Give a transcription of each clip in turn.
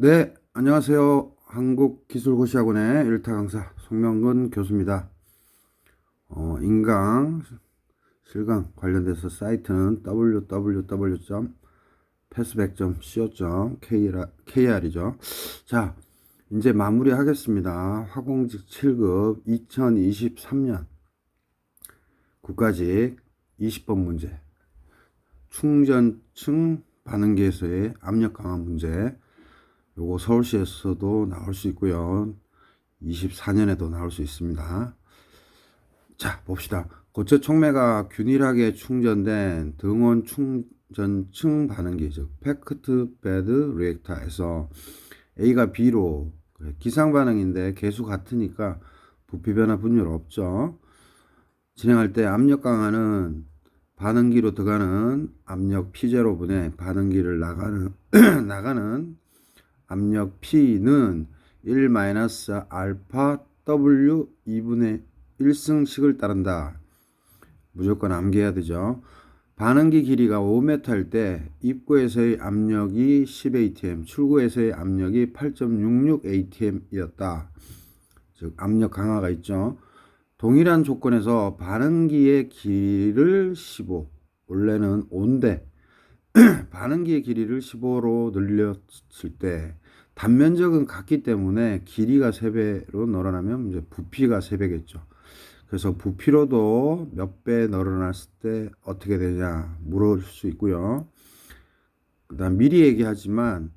네, 안녕하세요. 한국기술고시학원의 일타 강사 송명근 교수입니다. 인강, 실강 관련돼서 사이트는 www.passback.co.kr이죠. 자, 이제 마무리하겠습니다. 화공직 7급 2023년 국가직 20번 문제. 충전층 반응기에서의 압력 강화 문제. 요거 서울시에서도 나올 수 있고요. 24년에도 나올 수 있습니다. 자, 봅시다. 고체 촉매가 균일하게 충전된 등원 충전층 반응기, 즉 패크트 베드 리액터에서 A가 B로 기상 반응인데 계수 같으니까 부피 변화 분율 없죠. 진행할 때 압력 강화는 반응기로 들어가는 압력 P0분의 반응기를 나가는 나가는 압력 P는 1-알파 W 2분의 1승식을 따른다. 무조건 암기해야 되죠. 반응기 길이가 5m일 때 입구에서의 압력이 10atm, 출구에서의 압력이 8.66atm이었다. 즉 압력 강화가 있죠. 동일한 조건에서 반응기의 길이를 15, 원래는 5인데 반응기의 길이를 15로 늘렸을 때 단면적은 같기 때문에 길이가 3배로 늘어나면 이제 부피가 3배겠죠. 그래서 부피로도 몇 배 늘어났을 때 어떻게 되냐 물을 수 있고요. 그다음 미리 얘기하지만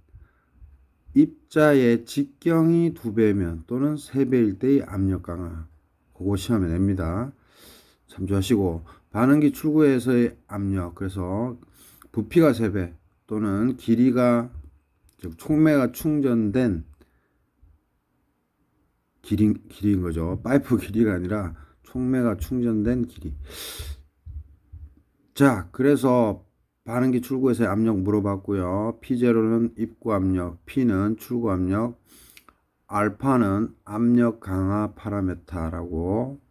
입자의 직경이 2배면 또는 3배일 때의 압력 강화, 그거 시험에 냅니다. 참조하시고, 반응기 출구에서의 압력, 그래서 부피가 3배 또는 길이가, 즉 촉매가 충전된 길이인 거죠. 파이프 길이가 아니라 촉매가 충전된 길이. 자, 그래서 반응기 출구에서의 압력 물어봤고요. P0는 입구 압력, P는 출구 압력, 알파는 압력 강화 파라메타라고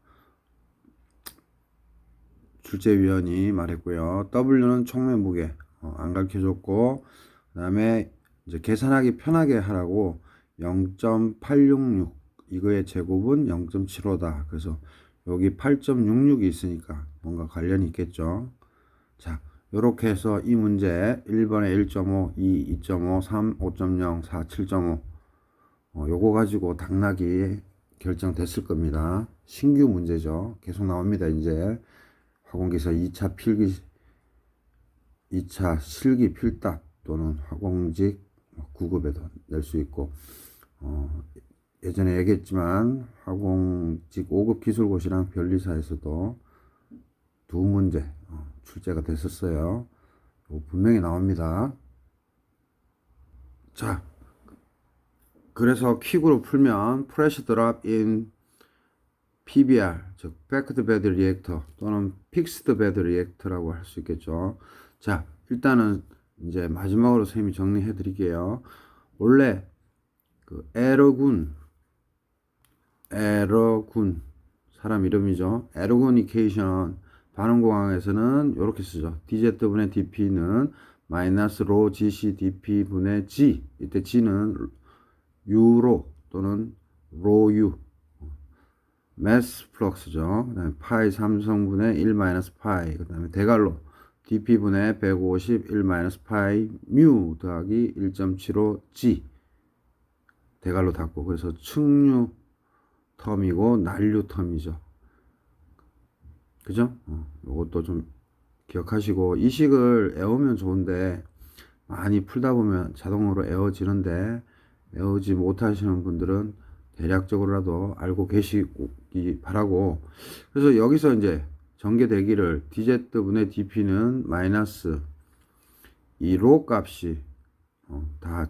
출제위원이 말했고요. W는 촉매 무게 안 가르쳐줬고, 그 다음에 이제 계산하기 편하게 하라고 0.866 이거의 제곱은 0.75다. 그래서 여기 8.66이 있으니까 뭔가 관련이 있겠죠. 자, 요렇게 해서 이 문제 1번에 1.5, 2, 2.5, 3, 5.0, 4, 7.5 요거 가지고 당락이 결정됐을 겁니다. 신규 문제죠. 계속 나옵니다. 이제 화공기사 2차 필기, 2차 실기 필답 또는 화공직 9급에도 낼 수 있고, 예전에 얘기했지만 화공직 5급 기술고시랑 변리사에서도 두 문제 출제가 됐었어요. 분명히 나옵니다. 자, 그래서 퀵으로 풀면 프레셔 드랍 인 PBR, 즉 패크드 베드 리액터 또는 픽스드 베드 리액터라고 할 수 있겠죠. 자, 일단은 이제 마지막으로 선생님이 정리해 드릴게요. 원래 그 에러군 사람 이름이죠. 에러구니케이션 반응공학에서는 이렇게 쓰죠. dZ분의 dp는 마이너스 로 gc dp 분의 g, 이때 g는 u로 또는 로u 매스 플럭스죠. 그 다음에 파이 3성분의 1 마이너스 파이, 그 다음에 대괄호 dp분의 150 1 마이너스 파이 뮤 더하기 1.75 g 대괄호 닫고, 그래서 측류 텀이고 난류 텀이죠. 그죠? 이것도 좀 기억하시고, 이 식을 외우면 좋은데 많이 풀다 보면 자동으로 외워지는데, 외우지 못하시는 분들은 대략적으로라도 알고 계시기 바라고. 그래서 여기서 이제 전개되기를 dZ분의 dp는 마이너스 이 로 값이 다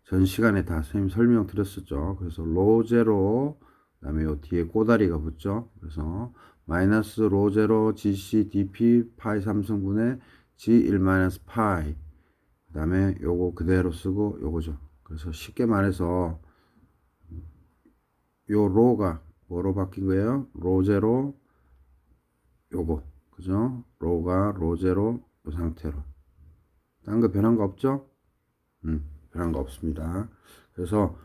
전 시간에 다 선생님 설명 드렸었죠. 그래서 로 제로, 그 다음에 요 뒤에 꼬다리가 붙죠. 그래서 마이너스 로 제로 gc dp 파이 3승분의 g 1 마이너스 파이, 그 다음에 요거 그대로 쓰고 요거죠. 그래서 쉽게 말해서 요 로가 뭐로 바뀐 거예요? 로 제로 요거, 그죠? 로가 로 제로 요 상태로. 딴 거 변한 거 없죠? 변한 거 없습니다. 그래서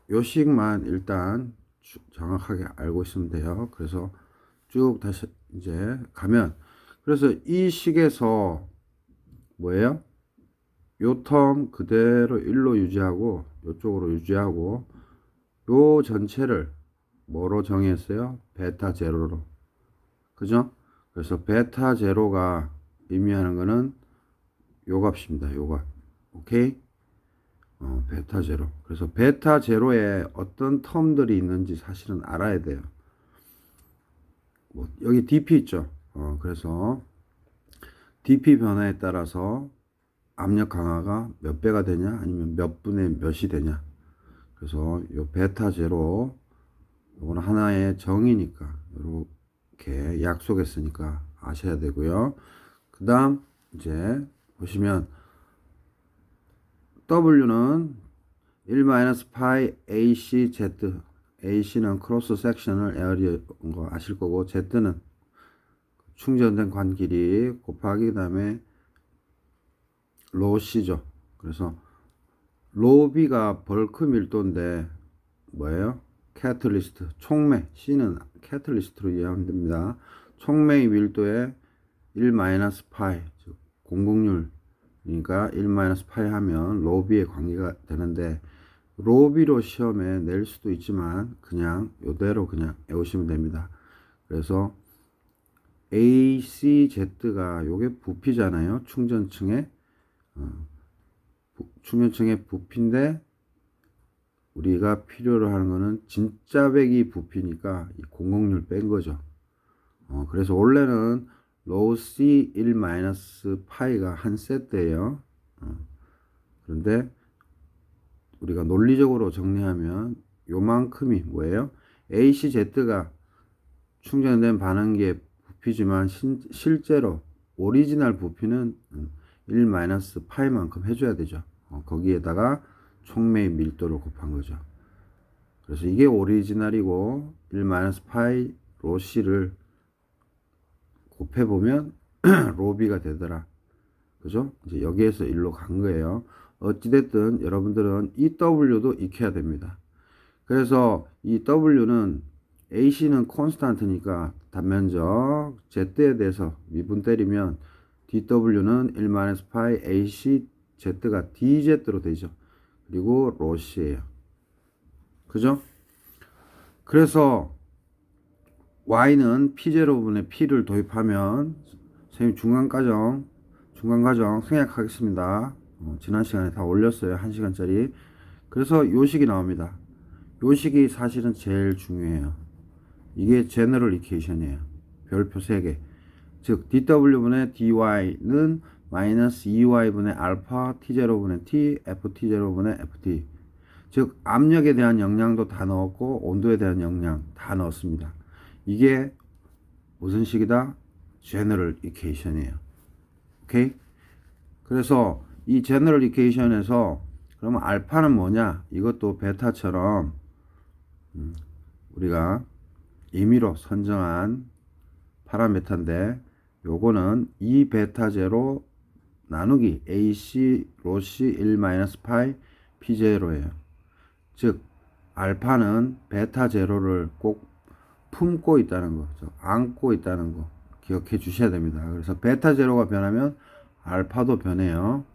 요 식만 일단 정확하게 알고 있으면 돼요. 그래서 쭉 다시 이제 가면, 그래서 이 식에서 뭐예요? 요 텀 그대로 1로 유지하고 요쪽으로 유지하고 요 전체를 뭐로 정의했어요? 베타 제로로. 그죠? 그래서 베타 제로가 의미하는 거는 요 값입니다. 요 값. 오케이? 베타 제로. 그래서 베타 제로에 어떤 텀들이 있는지 사실은 알아야 돼요. 뭐 여기 dp 있죠. 그래서 dp 변화에 따라서 압력 강화가 몇 배가 되냐, 아니면 몇 분의 몇이 되냐. 그래서 요 베타 제로, 요거는 하나의 정의니까 이렇게 약속했으니까 아셔야 되고요. 그 다음 이제 보시면 W는 1-파이 ACZ, AC는 크로스 섹셔널 에어리어인 거 아실 거고, Z는 충전된 관 길이 곱하기 그다음에 로시죠. 그래서 로비가 벌크 밀도인데 뭐예요? 캐틀리스트, 촉매. C는 캐틀리스트로 이해하면 됩니다. 촉매의 밀도에 1-파이, 즉 공공률, 그러니까 1-파이 하면 로비의 관계가 되는데, 로비로 시험에 낼 수도 있지만 그냥 요대로 그냥 외우시면 됩니다. 그래서 ACZ가 요게 부피잖아요. 충전층의 부피인데, 우리가 필요로 하는 거는 진짜 배기 부피니까 이 공공률 뺀 거죠. 그래서 원래는 로우 C 1-파이가 한 세트예요. 그런데 우리가 논리적으로 정리하면 요만큼이 뭐예요? ACZ가 충전된 반응기의 부피지만 실제로 오리지널 부피는 1-파이만큼 해줘야 되죠. 거기에다가 촉매의 밀도를 곱한 거죠. 그래서 이게 오리지널이고 1-파이 로시를 곱해보면 로비가 되더라. 그죠? 이제 여기에서 일로 간 거예요. 어찌됐든 여러분들은 이 W도 익혀야 됩니다. 그래서 이 W는 AC는 콘스탄트니까 단면적 Z에 대해서 미분 때리면 DW는 1-파이 AC Z가 DZ로 되죠. 그리고 로시예요. 그죠? 그래서 Y는 P0분의 P를 도입하면, 선생님 중간과정 생략하겠습니다. 지난 시간에 다 올렸어요. 1시간짜리. 그래서 요식이 나옵니다. 요식이 사실은 제일 중요해요. 이게 제너럴 이퀘이션이에요. 별표 3개. 즉 dw분의 dy는 마이너스 2y분의 알파 t0분의 t, ft0분의 ft. 즉 압력에 대한 영향도 다 넣었고 온도에 대한 영향 다 넣었습니다. 이게 무슨 식이다? 제너럴 이퀘이션이에요. 오케이? 그래서 이 제너럴 이퀘이션에서 그러면 알파는 뭐냐? 이것도 베타처럼 우리가 임의로 선정한 파라메타인데, 요거는 2베타 제로 나누기 AC 로시 1-파이 P0예요. 즉 알파는 베타 제로를 꼭 품고 있다는 거, 안고 있다는 거 기억해 주셔야 됩니다. 그래서 베타 제로가 변하면 알파도 변해요.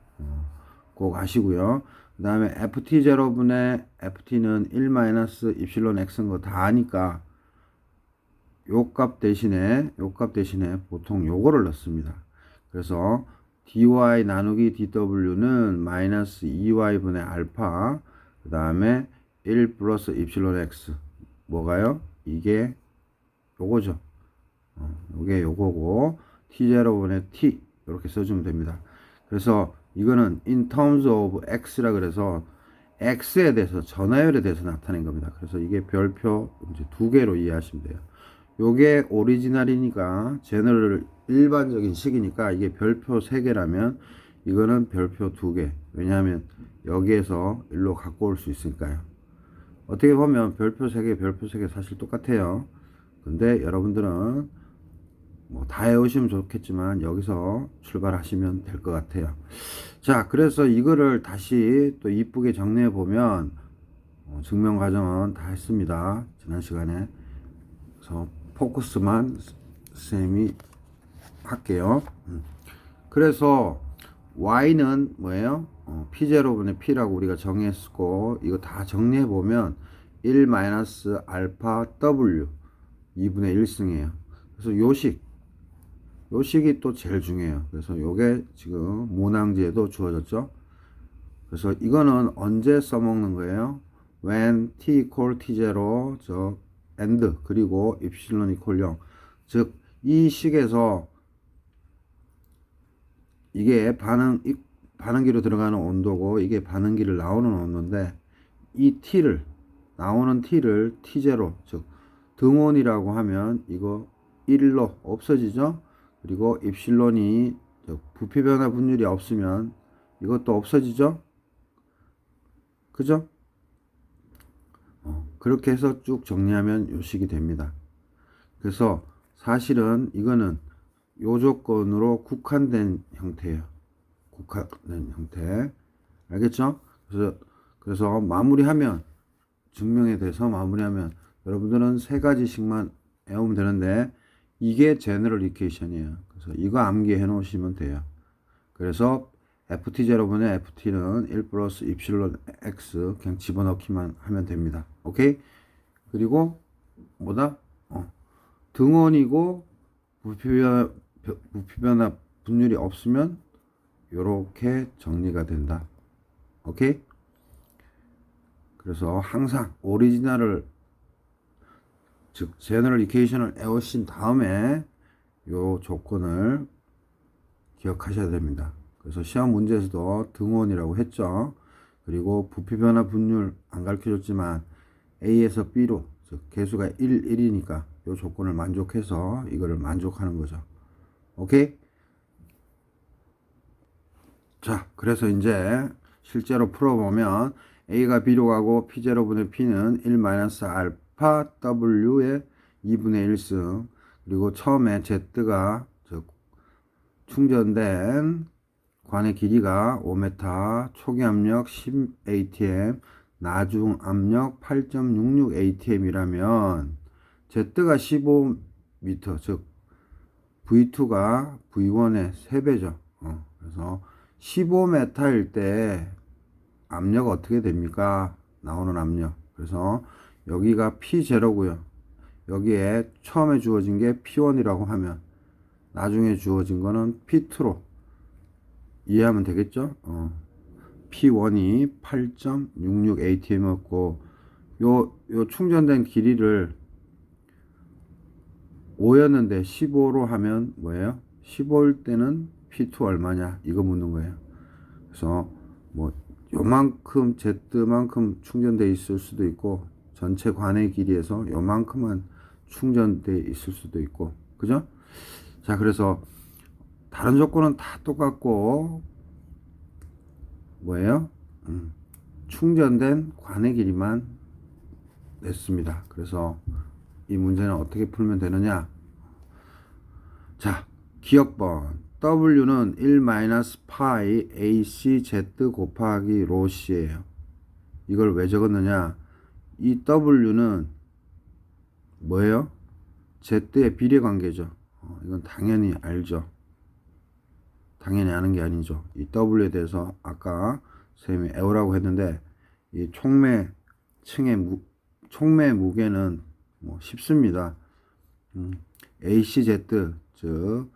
꼭 아시고요. 그 다음에 FT0분의 FT는 1-입실론 X인 거 다 아니까 요 값 대신에 보통 요거를 넣습니다. 그래서 dy 나누기 dw는 마이너스 2y분의 알파, 그 다음에 1 플러스 입실론 x. 뭐가요? 이게 요거죠. 요게 요거고, t0분의 t 이렇게 써주면 됩니다. 그래서 이거는 in terms of x라 그래서 x에 대해서, 전하율에 대해서 나타낸 겁니다. 그래서 이게 별표 이제 2개로 이해하시면 돼요. 요게 오리지널이니까 제너럴 일반적인 식이니까 이게 별표 3개라면 이거는 별표 2개. 왜냐하면 여기에서 일로 갖고 올 수 있으니까요. 어떻게 보면 별표 3개 사실 똑같아요. 근데 여러분들은 뭐 다 외우시면 좋겠지만 여기서 출발하시면 될 것 같아요. 자, 그래서 이거를 다시 또 이쁘게 정리해 보면 증명 과정은 다 했습니다. 지난 시간에. 그래서 포커스만 쌤이 할게요. 그래서 y는 뭐예요? p0분의 p라고 우리가 정했고, 이거 다 정리해 보면 1 마이너스 알파 w 2분의 1승이에요. 그래서 요식이 또 제일 중요해요. 그래서 요게 지금 문항지에도 주어졌죠. 그래서 이거는 언제 써먹는 거예요? when t equal t0 저 and 그리고 epsilon equal 0. 즉 이 식에서 이게 반응기로 들어가는 온도고 이게 반응기를 나오는 온도인데 이 t를 나오는 t를 t0 즉 등온이라고 하면 이거 1로 없어지죠. 그리고 입실론이 부피 변화 분율이 없으면 이것도 없어지죠. 그죠? 그렇게 해서 쭉 정리하면 요식이 됩니다. 그래서 사실은 이거는 요 조건으로 국한된 형태예요. 국한된 형태. 알겠죠? 그래서 마무리하면 증명에 대해서 마무리하면 여러분들은 세 가지씩만 외우면 되는데 이게 제너럴 이퀘이션이에요. 그래서 이거 암기해 놓으시면 돼요. 그래서 ft0분의 ft는 1 플러스 입실론 x 그냥 집어넣기만 하면 됩니다. 오케이? 그리고 뭐다? 등원이고 부피 변화 분율이 없으면 요렇게 정리가 된다. 오케이? 그래서 항상 오리지널을 즉 제너럴 이퀘이션을 외우신 다음에 요 조건을 기억하셔야 됩니다. 그래서 시험 문제에서도 등원이라고 했죠. 그리고 부피 변화 분율 안 가르쳐줬지만 A에서 B로 즉 개수가 1이니까 요 조건을 만족해서 이거를 만족하는 거죠. 오케이? 자, 그래서 이제 실제로 풀어보면 A가 B로 가고 P0분의 P는 1-알파 W의 2분의 1승 그리고 처음에 Z가 충전된 관의 길이가 5m, 초기 압력 10 atm, 나중 압력 8.66 atm이라면 Z가 15m, 즉 V2가 V1의 3배죠. 그래서 15m일 때 압력 어떻게 됩니까? 나오는 압력. 그래서 여기가 P0고요. 여기에 처음에 주어진 게 P1이라고 하면 나중에 주어진 거는 P2로 이해하면 되겠죠? P1이 8.66 atm이었고 요 충전된 길이를 5였는데 15로 하면 뭐예요? 15일 때는 P2 얼마냐? 이거 묻는 거예요. 그래서 뭐 요만큼 Z만큼 충전돼 있을 수도 있고 전체 관의 길이에서 요만큼만 충전돼 있을 수도 있고 그죠? 자, 그래서 다른 조건은 다 똑같고 뭐예요? 충전된 관의 길이만 냈습니다. 그래서 이 문제는 어떻게 풀면 되느냐? 자, 기억번 W는 1-파이 ACZ 곱하기 로시예요. 이걸 왜 적었느냐? 이 W는 뭐예요? Z의 비례관계죠. 이건 당연히 알죠. 당연히 아는 게 아니죠. 이 W에 대해서 아까 쌤이 외우라고 했는데 이 촉매 무게는 뭐 쉽습니다. ACZ 즉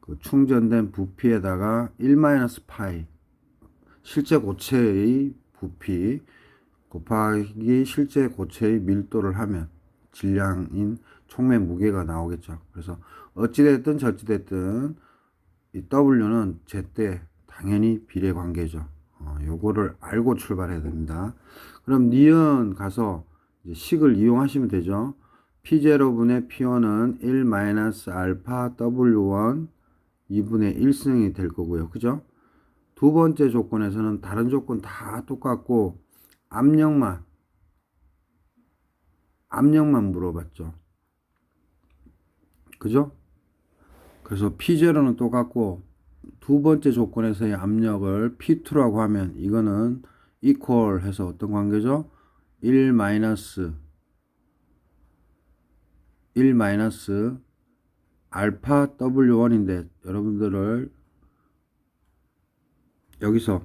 그 충전된 부피에다가 1-파이 실제 고체의 부피 곱하기 실제 고체의 밀도를 하면 질량인 촉매 무게가 나오겠죠. 그래서 어찌됐든 저찌됐든 이 W는 Z대 당연히 비례관계죠. 요거를 알고 출발해야 됩니다. 그럼 니은 가서 이제 식을 이용하시면 되죠. P0분의 P1은 1-알파 W1 2분의 1승이 될 거고요. 그죠? 두 번째 조건에서는 다른 조건 다 똑같고 압력만 물어봤죠. 그죠? 그래서 P0는 똑같고 두 번째 조건에서의 압력을 P2라고 하면 이거는 equal 해서 어떤 관계죠? 1 마이너스 알파 W1인데 여러분들을 여기서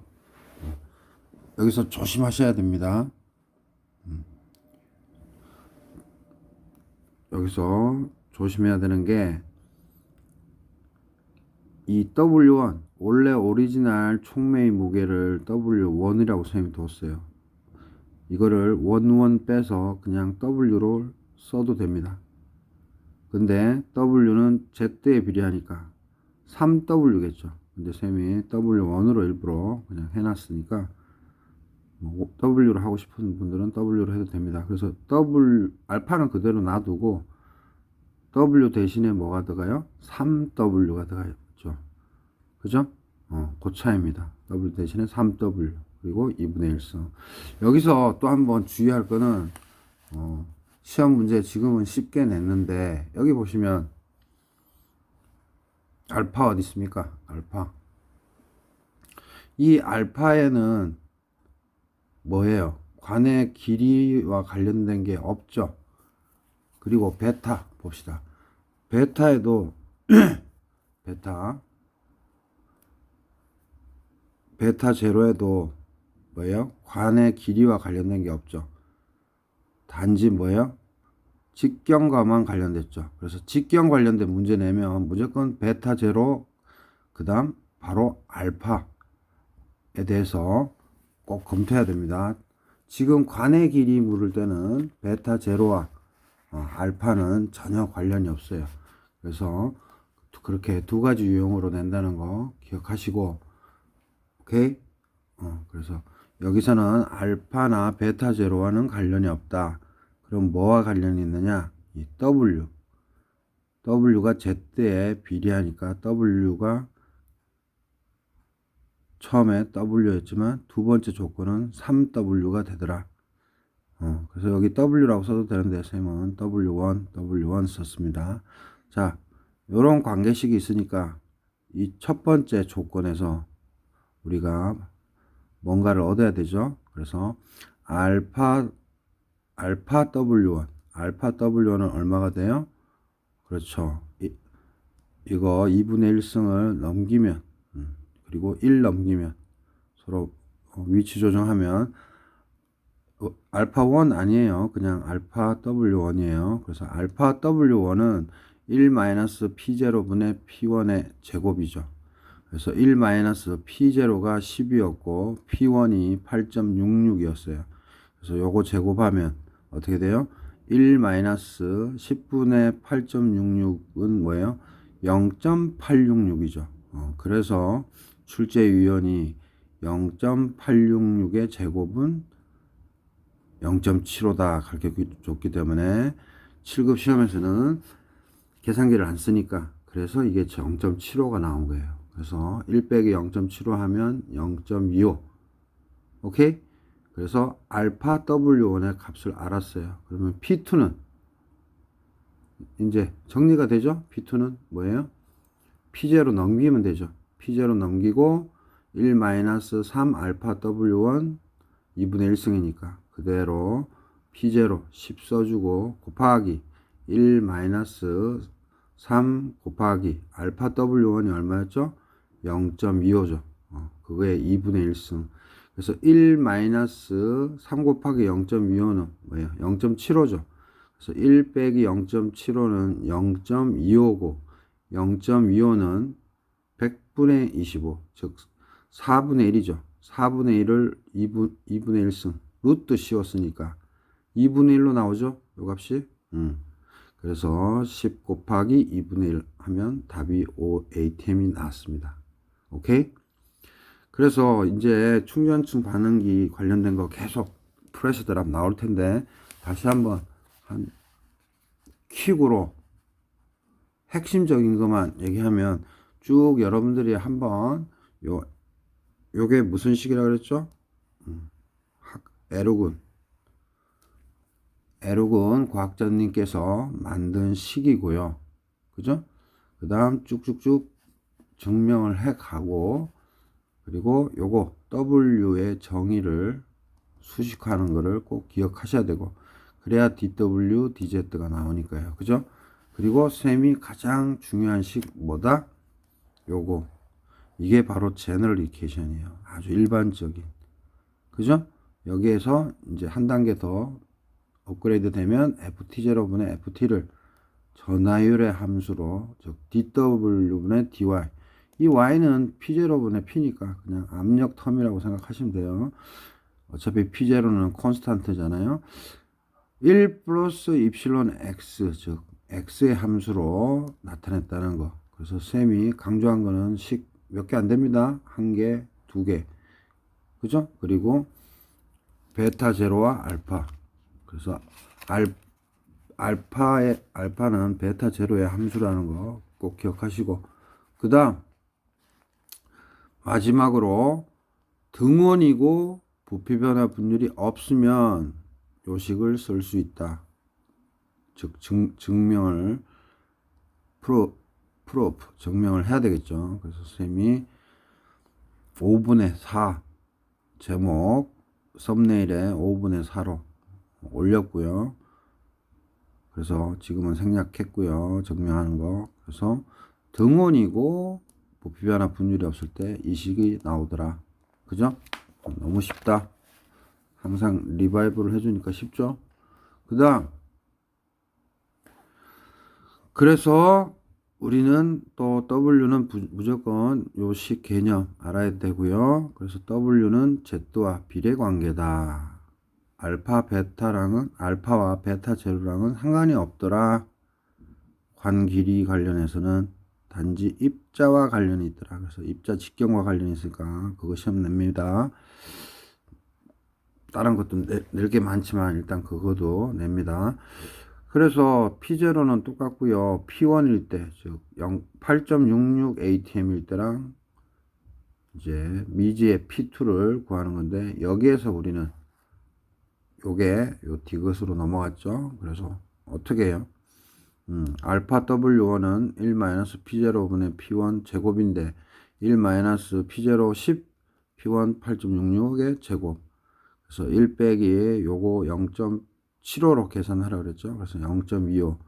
조심하셔야 됩니다. 여기서 조심해야 되는 게 이 W1 원래 오리지널 촉매의 무게를 W1이라고 선생님이 뒀어요. 이거를 1 빼서 그냥 W로 써도 됩니다. 근데 W는 Z에 비례하니까 3W겠죠. 근데 쌤이 W1으로 일부러 그냥 해놨으니까 뭐 W로 하고 싶은 분들은 W로 해도 됩니다. 그래서 알파는 그대로 놔두고 W 대신에 뭐가 들어가요? 3W가 들어가죠. 그죠? 그 차이입니다. W 대신에 3W 그리고 2분의 1승. 여기서 또 한번 주의할 거는 시험 문제 지금은 쉽게 냈는데 여기 보시면 알파 어디 있습니까? 알파. 이 알파에는 뭐예요? 관의 길이와 관련된 게 없죠. 그리고 베타 봅시다. 베타에도 베타 제로에도 뭐예요? 관의 길이와 관련된 게 없죠. 단지 뭐예요? 직경과만 관련됐죠. 그래서 직경 관련된 문제 내면 무조건 베타 제로 그 다음 바로 알파에 대해서 꼭 검토해야 됩니다. 지금 관의 길이 물을 때는 베타 제로와 알파는 전혀 관련이 없어요. 그래서 그렇게 두 가지 유형으로 낸다는 거 기억하시고, 오케이? 그래서 여기서는 알파나 베타 제로와는 관련이 없다. 그럼 뭐와 관련이 있느냐? 이 W가 Z에 비례하니까 W가 처음에 W였지만 두 번째 조건은 3W가 되더라. 그래서 여기 W라고 써도 되는데 쌤은 W1 썼습니다. 자, 요런 관계식이 있으니까 이 첫 번째 조건에서 우리가 뭔가를 얻어야 되죠. 그래서 알파 W1은 얼마가 돼요? 그렇죠. 이거 2분의 1승을 넘기면 그리고 1 넘기면 서로 위치 조정하면 알파 1 아니에요. 그냥 알파 W1이에요. 그래서 알파 W1은 1 P0분의 P1의 제곱이죠. 그래서 1 P0가 10이었고 P1이 8.66이었어요. 그래서 요거 제곱하면 어떻게 돼요? 1 10분의 8.66은 뭐예요? 0.866이죠. 그래서 출제위원이 0.866의 제곱은 0.75다 가르쳐줬기 때문에 7급 시험에서는 계산기를 안 쓰니까 그래서 이게 0.75가 나온 거예요. 그래서 1 빼기 0.75 하면 0.25. 오케이? 그래서 알파 W1의 값을 알았어요. 그러면 P2는 이제 정리가 되죠? P2는 뭐예요? P0 넘기면 되죠. P0 넘기고 1 3 알파 W1 2분의 1승이니까 그대로 P0 10 써주고 곱하기 1 3 곱하기 알파 W1이 얼마였죠? 0.25죠. 그거의 2분의 1승. 그래서 1 3 곱하기 0.25는 뭐예요? 0.75죠. 그래서 1 빼기 0.75는 0.25고 0.25는 100분의 25, 즉 4분의 1이죠. 4분의 1을 2분의 1승 루트 씌웠으니까 2분의 1로 나오죠. 요 값이. 그래서 10 곱하기 2분의 1 하면 답이 5ATM이 나왔습니다. 오케이? 그래서 이제 충전층 반응기 관련된 거 계속 프레셔 드랍 나올 텐데 다시 한번 한 퀵으로 핵심적인 것만 얘기하면 쭉 여러분들이 한번 요게 무슨 식이라 그랬죠? 에르군 과학자님께서 만든 식이고요. 그죠? 그 다음 쭉쭉쭉 증명을 해 가고, 그리고 요거 W의 정의를 수식하는 거를 꼭 기억하셔야 되고, 그래야 DW, DZ가 나오니까요. 그죠? 그리고 쌤이 가장 중요한 식 뭐다? 요거. 이게 바로 제너럴 이케이션이에요. 아주 일반적인. 그죠? 여기에서 이제 한 단계 더 업그레이드 되면 ft0분의 ft를 전하율의 함수로, 즉 dw분의 dy. 이 y는 p0분의 p니까 그냥 압력 텀이라고 생각하시면 돼요. 어차피 p0는 콘스탄트잖아요. 1 플러스 입실론 x, 즉 x의 함수로 나타냈다는 거. 그래서 쌤이 강조한 거는 식 몇 개 안 됩니다. 한 개, 두 개. 그죠? 그리고 베타 제로와 알파. 그래서 알파는 베타 제로의 함수라는 거 꼭 기억하시고, 그 다음 마지막으로 등원이고 부피 변화 분율이 없으면 요식을 쓸 수 있다. 즉 증명을 프로프 증명을 해야 되겠죠. 그래서 쌤이 5분의 4 제목 썸네일에 5분의 4로 올렸고요. 그래서 지금은 생략했고요. 증명하는 거. 그래서 등원이고 부피 변화 분율이 없을 때 이 식이 나오더라. 그죠? 너무 쉽다. 항상 리바이브를 해주니까 쉽죠? 그 다음, 그래서 우리는 또 W는 무조건 요식 개념 알아야 되고요. 그래서 W는 Z와 비례 관계다. 알파와 베타 제로랑은 상관이 없더라. 관 길이 관련해서는 단지 입자와 관련이 있더라. 그래서 입자 직경과 관련이 있으니까 그거 시험 냅니다. 다른 것도 낼 게 많지만 일단 그거도 냅니다. 그래서 P0는 똑같고요. P1일 때, 즉 8.66 ATM일 때랑 이제 미지의 P2를 구하는 건데, 여기에서 우리는 요게 요 디귿으로 넘어갔죠. 그래서 어떻게 해요? 알파 W1은 1-P0분의 P1 제곱인데 1-P0 10 P1 8.66의 제곱. 그래서 1 빼기 요거 0.75로 계산하라고 그랬죠. 그래서 0.25.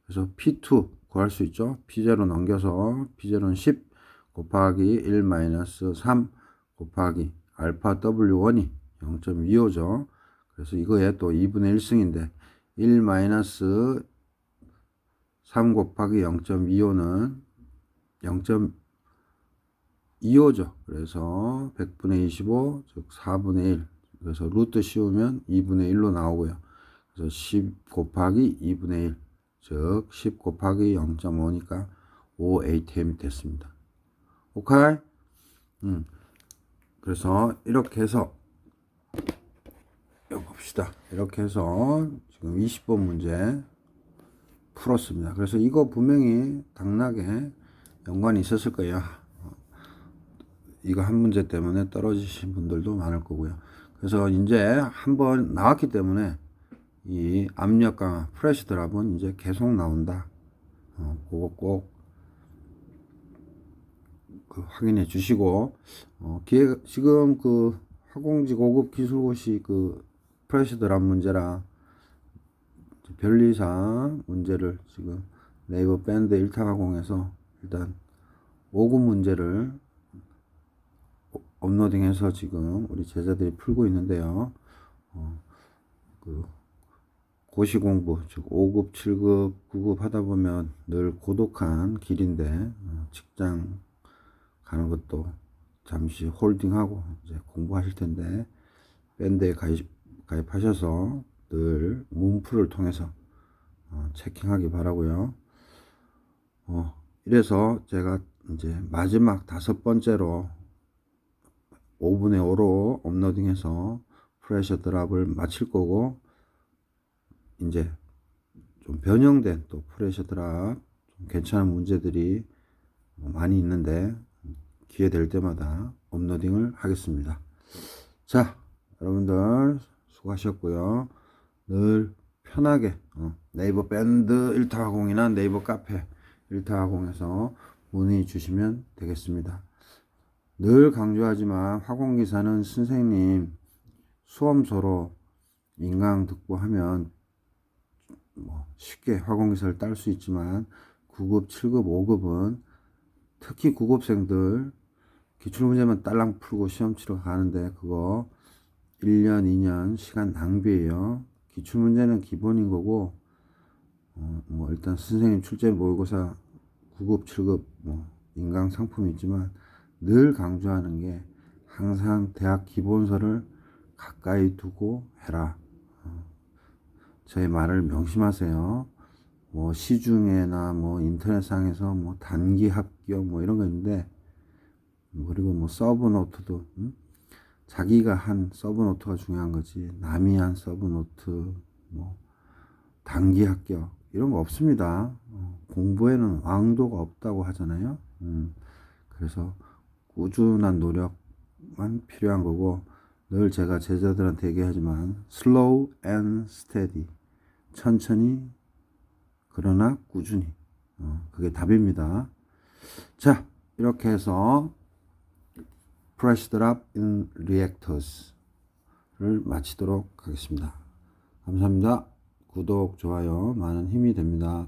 그래서 P2 구할 수 있죠. P0 넘겨서 P0는 10 곱하기 1-3 곱하기 알파 W1이 0.25죠. 그래서 이거에 또 2분의 1승인데 1-3 곱하기 0.25는 0.25죠. 그래서 100분의 25, 즉 4분의 1. 그래서 루트 씌우면 2분의 1로 나오고요. 그래서 10 곱하기 2분의 1, 즉 10 곱하기 0.5니까 5 ATM이 됐습니다. 오케이? 그래서 이렇게 해서 봅시다. 이렇게 해서 지금 20번 문제 풀었습니다. 그래서 이거 분명히 당락에 연관이 있었을 거예요. 이거 한 문제 때문에 떨어지신 분들도 많을 거고요. 그래서 이제 한번 나왔기 때문에 이 압력 강화 프레시 드랍은 이제 계속 나온다. 그거 꼭 확인해 주시고, 지금 그 화공지 고급 기술고시 그 프레시 드랍 문제랑 변리사 문제를 지금 네이버 밴드 1타가공에서 일단 5급 문제를 업로딩해서 지금 우리 제자들이 풀고 있는데요. 그 고시 공부, 즉 5급, 7급, 9급 하다 보면 늘 고독한 길인데, 직장 가는 것도 잠시 홀딩하고 이제 공부하실 텐데, 밴드에 가입하셔서 늘 문풀을 통해서 체킹하기 바라고요. 이래서 제가 이제 마지막 5번째로 5분의 5로 업로딩해서 프레셔 드랍을 마칠 거고, 이제 좀 변형된 또 프레셔 드랍 좀 괜찮은 문제들이 많이 있는데 기회 될 때마다 업로딩을 하겠습니다. 자, 여러분들 수고하셨고요. 늘 편하게 네이버 밴드 1타가공이나 네이버 카페 일타화공에서 문의 주시면 되겠습니다. 늘 강조하지만 화공기사는 선생님 수험서로 인강득보하면 쉽게 화공기사를 딸 수 있지만 9급, 7급, 5급은 특히 9급생들 기출문제만 딸랑 풀고 시험 치러 가는데 그거 1년, 2년 시간 낭비예요. 기출문제는 기본인 거고 일단 선생님 출제 모의고사 9급, 7급 인강 상품이 있지만 늘 강조하는 게 항상 대학 기본서를 가까이 두고 해라. 저의 말을 명심하세요. 시중에나 인터넷상에서 단기 합격 이런 거 있는데 그리고 서브노트도 자기가 한 서브노트가 중요한 거지 남이 한 서브노트 단기 합격 이런 거 없습니다. 공부에는 왕도가 없다고 하잖아요. 그래서 꾸준한 노력만 필요한 거고 늘 제가 제자들한테 얘기하지만 slow and steady 천천히 그러나 꾸준히 그게 답입니다. 자 이렇게 해서 Press Drop in Reactors를 마치도록 하겠습니다. 감사합니다. 구독, 좋아요 많은 힘이 됩니다.